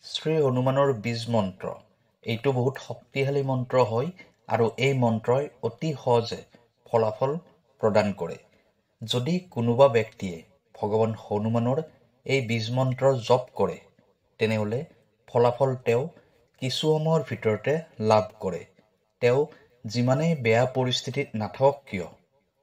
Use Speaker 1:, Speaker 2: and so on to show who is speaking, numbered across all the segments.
Speaker 1: শ্ৰী হনুমানৰ বীজ মন্ত্ৰ এইটো বহুত শক্তিশালী মন্ত্ৰ হয় আৰু এই মন্ত্ৰই অতি সহজে ফলাফল প্ৰদান কৰে। যদি কোনোবা ব্যক্তিয়ে ভগৱান হনুমানৰ এই বীজ মন্ত্ৰ জপ কৰে তেনেহ'লে ফলাফল তেওঁ কিছু সময়ৰ ভিতৰতে লাভ কৰে। তেওঁ যিমানেই বেয়া পৰিস্থিতিত নাথাকক কিয়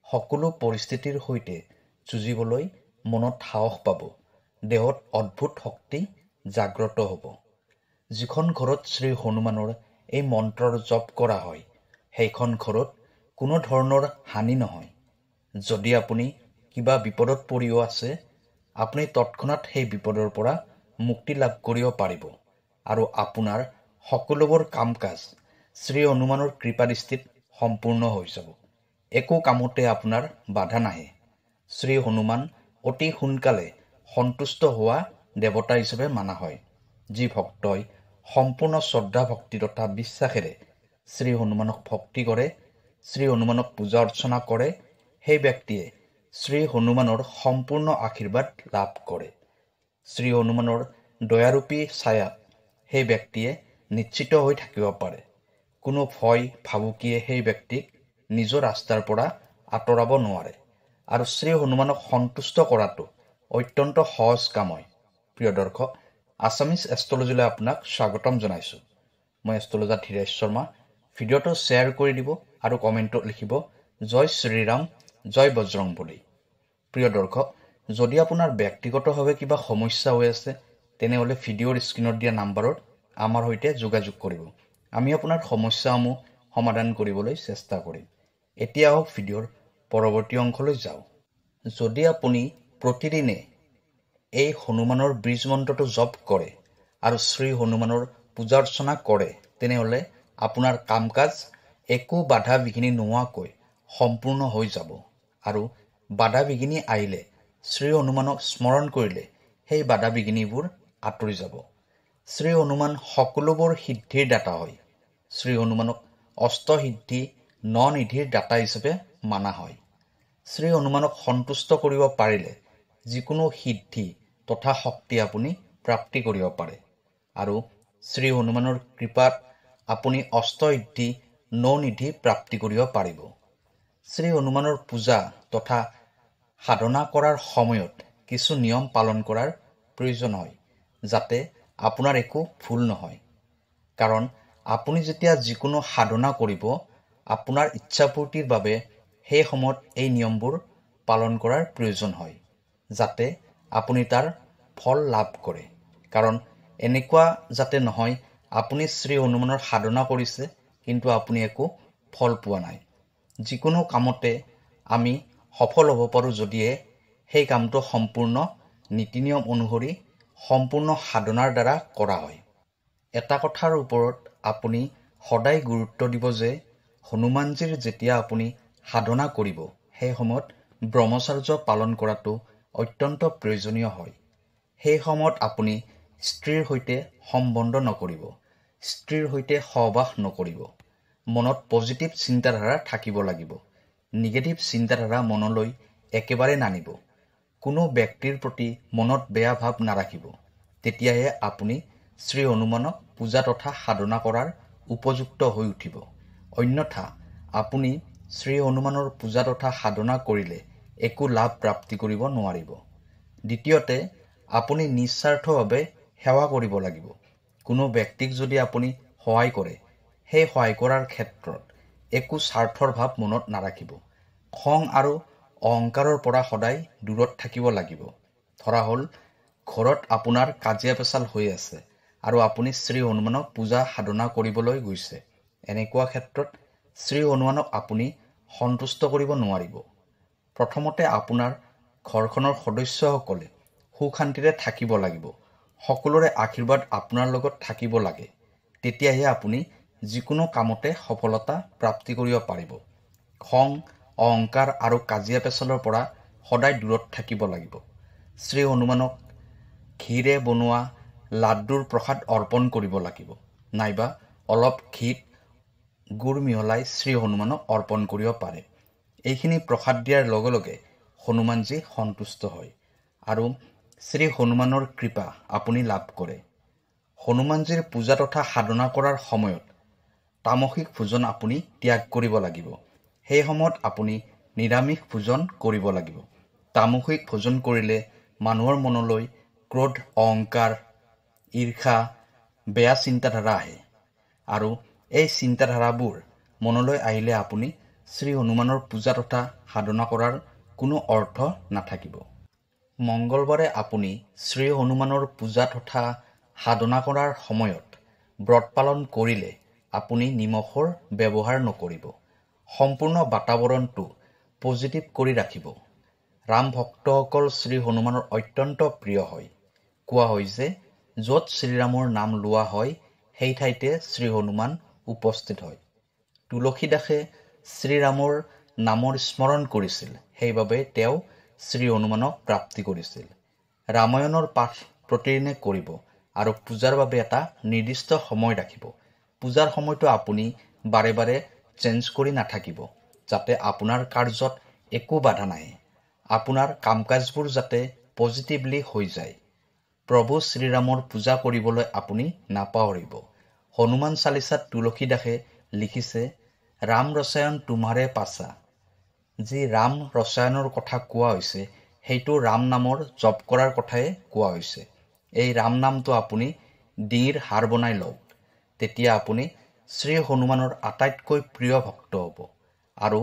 Speaker 1: সকলো পৰিস্থিতিৰ সৈতে যুঁজিবলৈ মনত সাহস পাব, দেহত অদ্ভুত শক্তি জাগ্ৰত হ'ব। যিখন ঘৰত শ্ৰী হনুমানৰ এই মন্ত্ৰৰ জপ কৰা হয় সেইখন ঘৰত কোনো ধৰণৰ হানি নহয়। যদি আপুনি কিবা বিপদত পৰিও আছে আপুনি তৎক্ষণাত সেই বিপদৰ পৰা মুক্তি লাভ কৰিব পাৰিব আৰু আপোনাৰ সকলোবোৰ কাম কাজ শ্ৰী হনুমানৰ কৃপাদৃষ্টিত সম্পূৰ্ণ হৈ যাব। একো কামতে আপোনাৰ বাধা নাহে। শ্ৰী হনুমান অতি সোনকালে সন্তুষ্ট হোৱা দেৱতা হিচাপে মানা হয়। যি ভক্তই সম্পূৰ্ণ শ্ৰদ্ধা ভক্তি তথা বিশ্বাসেৰে শ্ৰী হনুমানক ভক্তি কৰে, শ্ৰী হনুমানক পূজা অৰ্চনা কৰে, সেই ব্যক্তিয়ে শ্ৰী হনুমানৰ সম্পূৰ্ণ আশীৰ্বাদ লাভ কৰে। শ্ৰী হনুমানৰ দয়াৰূপী ছায়াত সেই ব্যক্তিয়ে নিশ্চিত হৈ থাকিব পাৰে। কোনো ভয় ভাবুকিয়ে সেই ব্যক্তিক নিজৰ ৰাস্তাৰ পৰা আঁতৰাব নোৱাৰে আৰু শ্ৰী হনুমানক সন্তুষ্ট কৰাটো অত্যন্ত সহজ কাম হয়। প্ৰিয় দৰ্শক, আছামিজ এষ্ট্ৰলজিলৈ আপোনাক স্বাগতম জনাইছোঁ। মই এষ্ট্ৰলজাৰ ধীৰেশ শৰ্মা। ভিডিঅ'টো শ্বেয়াৰ কৰি দিব আৰু কমেণ্টত লিখিব জয় শ্ৰীৰাম, জয় বজৰংবলী। প্ৰিয় দৰ্শক, যদি আপোনাৰ ব্যক্তিগতভাৱে কিবা সমস্যা হৈ আছে তেনেহ'লে ভিডিঅ'ৰ স্ক্ৰীণত দিয়া নাম্বাৰত আমাৰ সৈতে যোগাযোগ কৰিব। আমি আপোনাৰ সমস্যাসমূহ সমাধান কৰিবলৈ চেষ্টা কৰিম। এতিয়া আহক ভিডিঅ'ৰ পৰৱৰ্তী অংশলৈ যাওঁ। যদি আপুনি প্ৰতিদিনে এই হনুমানৰ বীজ মন্ত্ৰটো জপ কৰে আৰু শ্ৰী হনুমানৰ পূজা অৰ্চনা কৰে তেনেহ'লে আপোনাৰ কাম কাজ একো বাধা বিঘিনি নোহোৱাকৈ সম্পূৰ্ণ হৈ যাব আৰু বাধা বিঘিনি আহিলে শ্ৰী হনুমানক স্মৰণ কৰিলে সেই বাধা বিঘিনিবোৰ আঁতৰি যাব। শ্ৰী হনুমান সকলোবোৰ সিদ্ধিৰ দাতা হয়। শ্ৰী হনুমানক অষ্টসিদ্ধি ননিধিৰ দাতা হিচাপে মানা হয়। শ্ৰী হনুমানক সন্তুষ্ট কৰিব পাৰিলে যিকোনো সিদ্ধি তথা শক্তি আপুনি প্ৰাপ্তি কৰিব পাৰে আৰু শ্ৰী হনুমানৰ কৃপাত আপুনি অষ্টসিদ্ধি ননিধি প্ৰাপ্তি কৰিব পাৰিব। শ্ৰী হনুমানৰ পূজা তথা সাধনা কৰাৰ সময়ত কিছু নিয়ম পালন কৰাৰ প্ৰয়োজন হয় যাতে আপোনাৰ একো ভুল নহয়। কাৰণ আপুনি যেতিয়া যিকোনো সাধনা কৰিব আপোনাৰ ইচ্ছাপূৰ্তিৰ বাবে সেই সময়ত এই নিয়মবোৰ পালন কৰাৰ প্ৰয়োজন হয় যাতে আপুনি তাৰ ফল লাভ কৰে। কাৰণ এনেকুৱা যাতে নহয় আপুনি শ্ৰী হনুমানৰ সাধনা কৰিছে কিন্তু আপুনি একো ফল পোৱা নাই। যিকোনো কামতে আমি সফল হ'ব পাৰোঁ যদিহে সেই কামটো সম্পূৰ্ণ নীতি নিয়ম অনুসৰি সম্পূৰ্ণ সাধনাৰ দ্বাৰা কৰা হয়। এটা কথাৰ ওপৰত আপুনি সদায় গুৰুত্ব দিব যে হনুমানজীৰ যেতিয়া আপুনি সাধনা কৰিব সেই সময়ত ব্ৰহ্মচৰ্য পালন কৰাটো অত্যন্ত প্ৰয়োজনীয় হয়। সেই সময়ত আপুনি স্ত্ৰীৰ সৈতে সম্বন্ধ নকৰিব, স্ত্ৰীৰ সৈতে সহবাস নকৰিব। মনত পজিটিভ চিন্তাধাৰা থাকিব লাগিব। নিগেটিভ চিন্তাধাৰা মনলৈ একেবাৰে নানিব। কোনো ব্যক্তিৰ প্ৰতি মনত বেয়া ভাৱ নাৰাখিব। তেতিয়াহে আপুনি শ্ৰী হনুমানক পূজা তথা সাধনা কৰাৰ উপযুক্ত হৈ উঠিব। অন্যথা আপুনি শ্ৰী হনুমানৰ পূজা তথা সাধনা কৰিলে একো লাভ প্ৰাপ্তি কৰিব নোৱাৰিব। দ্বিতীয়তে, আপুনি নিস্বাৰ্থভাৱে সেৱা কৰিব লাগিব। কোনো ব্যক্তিক যদি আপুনি সহায় কৰে সেই সহায় কৰাৰ ক্ষেত্ৰত একো স্বাৰ্থৰ ভাৱ মনত নাৰাখিব। খং আৰু অহংকাৰৰ পৰা সদায় দূৰত থাকিব লাগিব। ধৰা হ'ল ঘৰত আপোনাৰ কাজিয়া পেচাল হৈ আছে আৰু আপুনি শ্ৰী হনুমানক পূজা সাধনা কৰিবলৈ গৈছে। এনেকুৱা ক্ষেত্ৰত শ্ৰী হনুমানক আপুনি সন্তুষ্ট কৰিব নোৱাৰিব। প্ৰথমতে আপোনাৰ ঘৰখনৰ সদস্যসকলে সুখ শান্তিৰে থাকিব লাগিব। সকলোৰে আশীৰ্বাদ আপোনাৰ লগত থাকিব লাগে। তেতিয়াহে আপুনি যিকোনো কামতে সফলতা প্ৰাপ্তি কৰিব পাৰিব। খং, অহংকাৰ আৰু কাজিয়া পেচালৰ পৰা সদায় দূৰত থাকিব লাগিব। শ্ৰী হনুমানক ঘিৰে বনোৱা লাড্ডুৰ প্ৰসাদ অৰ্পণ কৰিব লাগিব, নাইবা অলপ ঘিত গুড় মিহলাই শ্ৰী হনুমানক অৰ্পণ কৰিব পাৰে। এইখিনি প্ৰসাদ দিয়াৰ লগে লগে হনুমানজী সন্তুষ্ট হয় আৰু শ্ৰী হনুমানৰ কৃপা আপুনি লাভ কৰে। হনুমানজীৰ পূজা তথা সাধনা কৰাৰ সময়ত তামসিক ভোজন আপুনি ত্যাগ কৰিব লাগিব। সেই সময়ত আপুনি নিৰামিষ ভোজন কৰিব লাগিব। তামসিক ভোজন কৰিলে মানুহৰ মনলৈ ক্ৰোধ, অহংকাৰ, ঈৰ্ষা, বেয়া চিন্তাধাৰা আহে আৰু এই চিন্তাধাৰাবোৰ মনলৈ আহিলে আপুনি শ্ৰী হনুমানৰ পূজা তথা সাধনা কৰাৰ কোনো অৰ্থ নাথাকিব। মঙ্গলবাৰে আপুনি শ্ৰী হনুমানৰ পূজা তথা সাধনা কৰাৰ সময়ত ব্ৰত পালন কৰিলে আপুনি নিমখৰ ব্যৱহাৰ নকৰিব। সম্পূৰ্ণ বাতাৱৰণটো পজিটিভ কৰি ৰাখিব। ৰাম ভক্তসকল শ্ৰী হনুমানৰ অত্যন্ত প্ৰিয় হয়। কোৱা হয় যে য'ত শ্ৰীৰামৰ নাম লোৱা হয় সেই ঠাইতে শ্ৰী হনুমান উপস্থিত হয়। তুলসীদাসে শ্ৰীৰামৰ নামৰ স্মৰণ কৰিছিল, সেইবাবে তেওঁ শ্ৰী হনুমানক প্ৰাপ্তি কৰিছিল। ৰামায়ণৰ পাঠ প্ৰতিদিনে কৰিব আৰু পূজাৰ বাবে এটা নিৰ্দিষ্ট সময় ৰাখিব। পূজাৰ সময়টো আপুনি বাৰে বাৰে চেঞ্জ কৰি নাথাকিব, যাতে আপোনাৰ কাৰ্যত একো বাধা নাহে। আপোনাৰ কাম কাজবোৰ যাতে পজিটিভলি হৈ যায়। প্ৰভু শ্ৰীৰামৰ পূজা কৰিবলৈ আপুনি নাপাহৰিব। হনুমান চালিচাত তুলসীদাসে লিখিছে, ৰাম ৰসায়ন তোমাৰে পাছা। যি ৰাম ৰসায়নৰ কথা কোৱা হৈছে সেইটো ৰাম নামৰ জপ কৰাৰ কথাই কোৱা হৈছে। এই ৰাম নামটো আপুনি ডিঙিৰ হাৰ বনাই লওক। তেতিয়া আপুনি শ্ৰী হনুমানৰ আটাইতকৈ প্ৰিয় ভক্ত হ'ব আৰু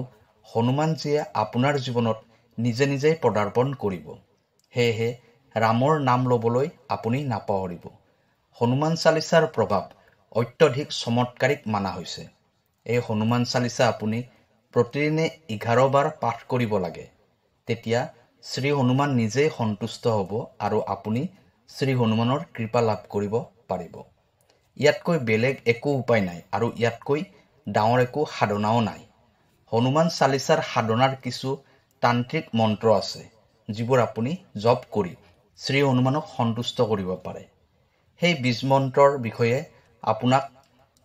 Speaker 1: হনুমানজীয়ে আপোনাৰ জীৱনত নিজে নিজেই পদাৰ্পণ কৰিব। সেয়েহে ৰামৰ নাম ল'বলৈ আপুনি নাপাহৰিব। হনুমান চালিচাৰ প্ৰভাৱ অত্যধিক চমৎকাৰিক মানা হৈছে। এই হনুমান চালিচা আপুনি প্ৰতিদিনে 11 বাৰ পাঠ কৰিব লাগে। তেতিয়া শ্ৰী হনুমান নিজেই সন্তুষ্ট হ'ব আৰু আপুনি শ্ৰী হনুমানৰ কৃপা লাভ কৰিব পাৰিব। ইয়াতকৈ বেলেগ একো উপায় নাই আৰু ইয়াতকৈ ডাঙৰ একো সাধনাও নাই। হনুমান চালিচাৰ সাধনাৰ কিছু তান্ত্ৰিক মন্ত্ৰ আছে, যিবোৰ আপুনি জপ কৰি শ্ৰী হনুমানক সন্তুষ্ট কৰিব পাৰে। সেই বীজ মন্ত্ৰৰ বিষয়ে আপোনাক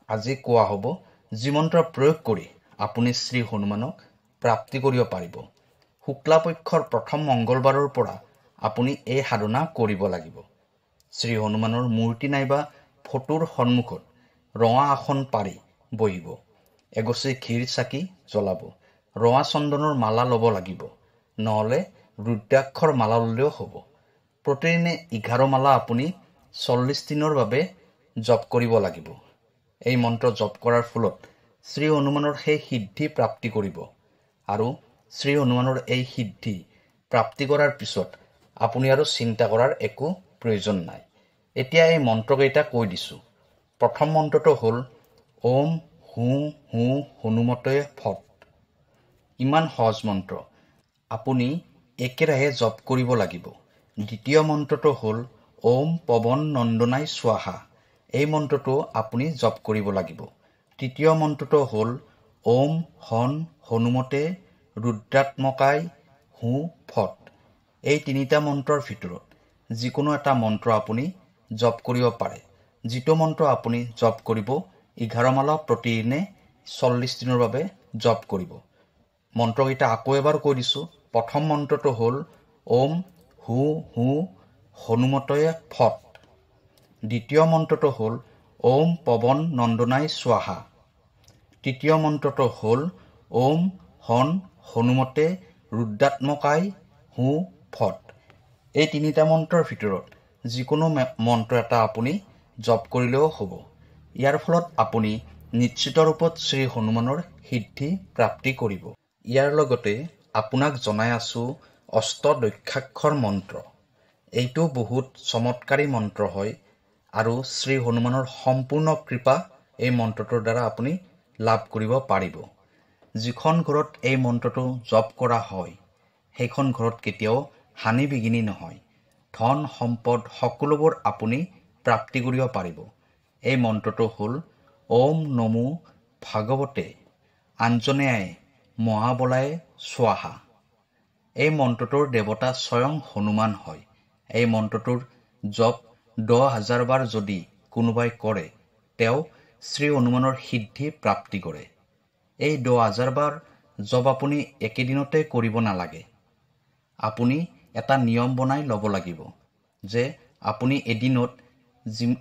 Speaker 1: আজি কোৱা হ'ব, যি মন্ত্ৰ প্ৰয়োগ কৰি আপুনি শ্ৰী হনুমানক প্ৰাপ্তি কৰিব পাৰিব। শুক্লাপক্ষৰ প্ৰথম মঙ্গলবাৰৰ পৰা আপুনি এই সাধনা কৰিব লাগিব। শ্ৰী হনুমানৰ মূৰ্তি নাইবা ফটোৰ সন্মুখত ৰঙা আসন পাৰি বহিব। এগছি ঘিৰ চাকি জ্বলাব। ৰঙা চন্দনৰ মালা ল'ব লাগিব, নহ'লে ৰুদ্ৰাক্ষৰ মালা ল'লেও হ'ব। প্ৰতিদিনে 11 মালা আপুনি 40 দিনৰ বাবে জপ কৰিব লাগিব। এই মন্ত্ৰ জপ কৰাৰ ফলত শ্ৰী হনুমানৰ সেই সিদ্ধি প্ৰাপ্তি কৰিব আৰু শ্ৰী হনুমানৰ এই সিদ্ধি প্ৰাপ্তি কৰাৰ পিছত আপুনি আৰু চিন্তা কৰাৰ একো প্ৰয়োজন নাই। এতিয়া এই মন্ত্ৰকেইটা কৈ দিছোঁ। প্ৰথম মন্ত্ৰটো হ'ল ওম হু হু হনুমতে ফট। ইমান সহজ মন্ত্ৰ, আপুনি একেৰাহে জপ কৰিব লাগিব। দ্বিতীয় মন্ত্ৰটো হ'ল ওম পৱন নন্দনাই স্বাহা। এই মন্ত্ৰটো আপুনি জপ কৰিব লাগিব। তৃতীয় মন্ত্ৰটো হ'ল ওম হন হনুমতে ৰুদ্ৰাত্মকাই হু ফট। এই তিনিটা মন্ত্ৰৰ ভিতৰত যিকোনো এটা মন্ত্ৰ আপুনি জপ কৰিব পাৰে। যিটো মন্ত্ৰ আপুনি জপ কৰিব 11 মালা প্ৰতিদিনে 40 দিনৰ বাবে জপ কৰিব। মন্ত্ৰকেইটা আকৌ এবাৰ কৈ দিছোঁ। প্ৰথম মন্ত্ৰটো হ'ল ওম হু হু হনুমতয়ে ফট। দ্বিতীয় মন্ত্ৰটো হ'ল ওম পৱন নন্দনাই স্বাহা। তৃতীয় মন্ত্ৰটো হ'ল ওম হন হনুমতে ৰুদ্ৰাত্মকাই হু ফট। এই তিনিটা মন্ত্ৰৰ ভিতৰত যিকোনো মন্ত্ৰ এটা আপুনি জপ কৰিলেও হ'ব। ইয়াৰ ফলত আপুনি নিশ্চিত ৰূপত শ্ৰী হনুমানৰ সিদ্ধি প্ৰাপ্তি কৰিব। ইয়াৰ লগতে আপোনাক জনাই আছোঁ অষ্টদক্ষাক্ষৰ মন্ত্ৰ। এইটো বহুত চমৎকাৰী মন্ত্ৰ হয় আৰু শ্ৰী হনুমানৰ সম্পূৰ্ণ কৃপা এই মন্ত্ৰটোৰ দ্বাৰা আপুনি লাভ কৰিব পাৰিব। যিখন ঘৰত এই মন্ত্ৰটো জপ কৰা হয় সেইখন ঘৰত কেতিয়াও হানি বিঘিনি নহয়। ধন সম্পদ সকলোবোৰ আপুনি প্ৰাপ্তি কৰিব পাৰিব। এই মন্ত্ৰটো হ'ল ওম নমো ভাগৱতে আঞ্জনেয়াই মহাবলায়ে স্বাহা। এই মন্ত্ৰটোৰ দেৱতা স্বয়ং হনুমান হয়। এই মন্ত্ৰটোৰ জপ 10,000 বাৰ যদি কোনোবাই কৰে তেওঁ শ্ৰী হনুমানৰ সিদ্ধি প্ৰাপ্তি কৰে। এই 10,000 বাৰ জপ আপুনি একেদিনতে কৰিব নালাগে। আপুনি এটা নিয়ম বনাই ল'ব লাগিব যে আপুনি এদিনত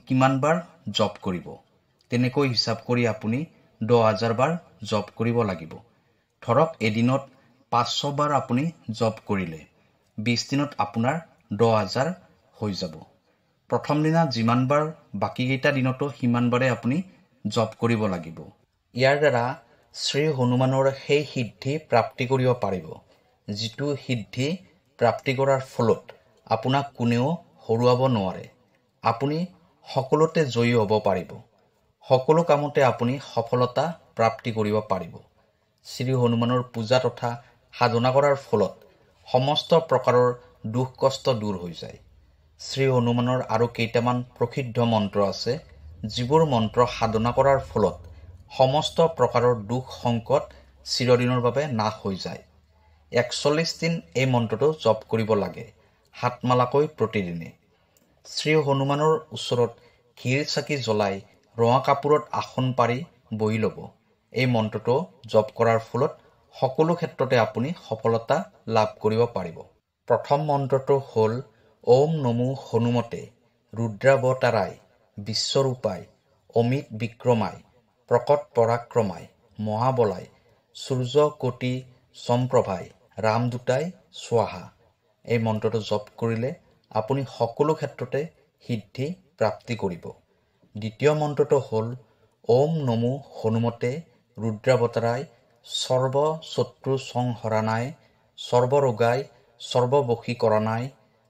Speaker 1: কিমানবাৰ জপ কৰিব তেনেকৈ হিচাপ কৰি আপুনি 10,000 বাৰ জপ কৰিব লাগিব। ধৰক এদিনত 500 বাৰ আপুনি জপ কৰিলে 20 দিনত আপোনাৰ 10,000 হৈ যাব। প্ৰথম দিনা যিমান বাৰ বাকীকেইটা দিনতো সিমান বাৰে আপুনি জপ কৰিব লাগিব। ইয়াৰ দ্বাৰা শ্ৰী হনুমানৰ সেই সিদ্ধি প্ৰাপ্তি কৰিব পাৰিব, যিটো সিদ্ধি প্ৰাপ্তি কৰাৰ ফলত আপোনাক কোনেও হৰুৱাব নোৱাৰে। আপুনি সকলোতে জয়ী হ'ব পাৰিব। সকলো কামতে আপুনি সফলতা প্ৰাপ্তি কৰিব পাৰিব। শ্ৰী হনুমানৰ পূজা তথা সাধনা কৰাৰ ফলত সমস্ত প্ৰকাৰৰ দুখ কষ্ট দূৰ হৈ যায়। শ্ৰী হনুমানৰ আৰু কেইটামান প্ৰসিদ্ধ মন্ত্ৰ আছে, যিবোৰ মন্ত্ৰ সাধনা কৰাৰ ফলত সমস্ত প্ৰকাৰৰ দুখ সংকট চিৰদিনৰ বাবে নাশ হৈ যায়। 41 দিন এই মন্ত্ৰটো জপ কৰিব লাগে, 7 মালাকৈ প্ৰতিদিনে। শ্ৰী হনুমানৰ ওচৰত ঘিৰ চাকি জ্বলাই ৰঙা কাপোৰত আসন পাৰি বহি ল'ব। এই মন্ত্ৰটো জপ কৰাৰ ফলত সকলো ক্ষেত্ৰতে আপুনি সফলতা লাভ কৰিব পাৰিব। প্ৰথম মন্ত্ৰটো হ'ল ওম নমো হনুমতে ৰুদ্ৰাৱতাৰায় বিশ্বৰূপায় অমিত বিক্ৰমায় প্ৰকট পৰাক্ৰমায় মহাবলায় সূৰ্যকোটি সম্প্ৰভায় ৰামদূতাই স্বাহা। এই মন্ত্ৰটো জপ কৰিলে আপুনি সকলো ক্ষেত্ৰতে সিদ্ধি প্ৰাপ্তি কৰিব। দ্বিতীয় মন্ত্ৰটো হ'ল ওম নমো হনুমতে ৰুদ্ৰাৱতাৰায় সৰ্ব শত্ৰু সংহৰণায় সৰ্বৰোগায় সৰ্ববশীকৰণায়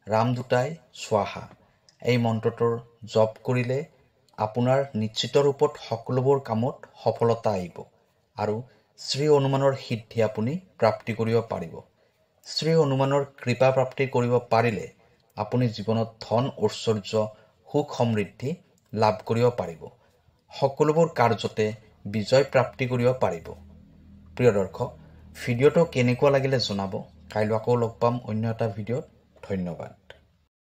Speaker 1: ৰামদূতাই স্বাহা। এই মন্ত্ৰটোৰ জপ কৰিলে আপোনাৰ নিশ্চিত ৰূপত সকলোবোৰ কামত সফলতা আহিব আৰু শ্ৰী হনুমানৰ সিদ্ধি আপুনি প্ৰাপ্তি কৰিব পাৰিব। শ্ৰী হনুমানৰ কৃপা প্ৰাপ্তি কৰিব পাৰিলে আপুনি জীৱনত ধন ঐশ্বৰ্য সুখ সমৃদ্ধি লাভ কৰিব পাৰিব। সকলোবোৰ কাৰ্যতে বিজয় প্ৰাপ্তি কৰিব পাৰিব। প্ৰিয় দৰ্শক, ভিডিঅ'টো কেনেকুৱা লাগিলে জনাব। কাইলৈ আকৌ লগ পাম অন্য এটা ভিডিঅ'ত। ধন্যবাদ।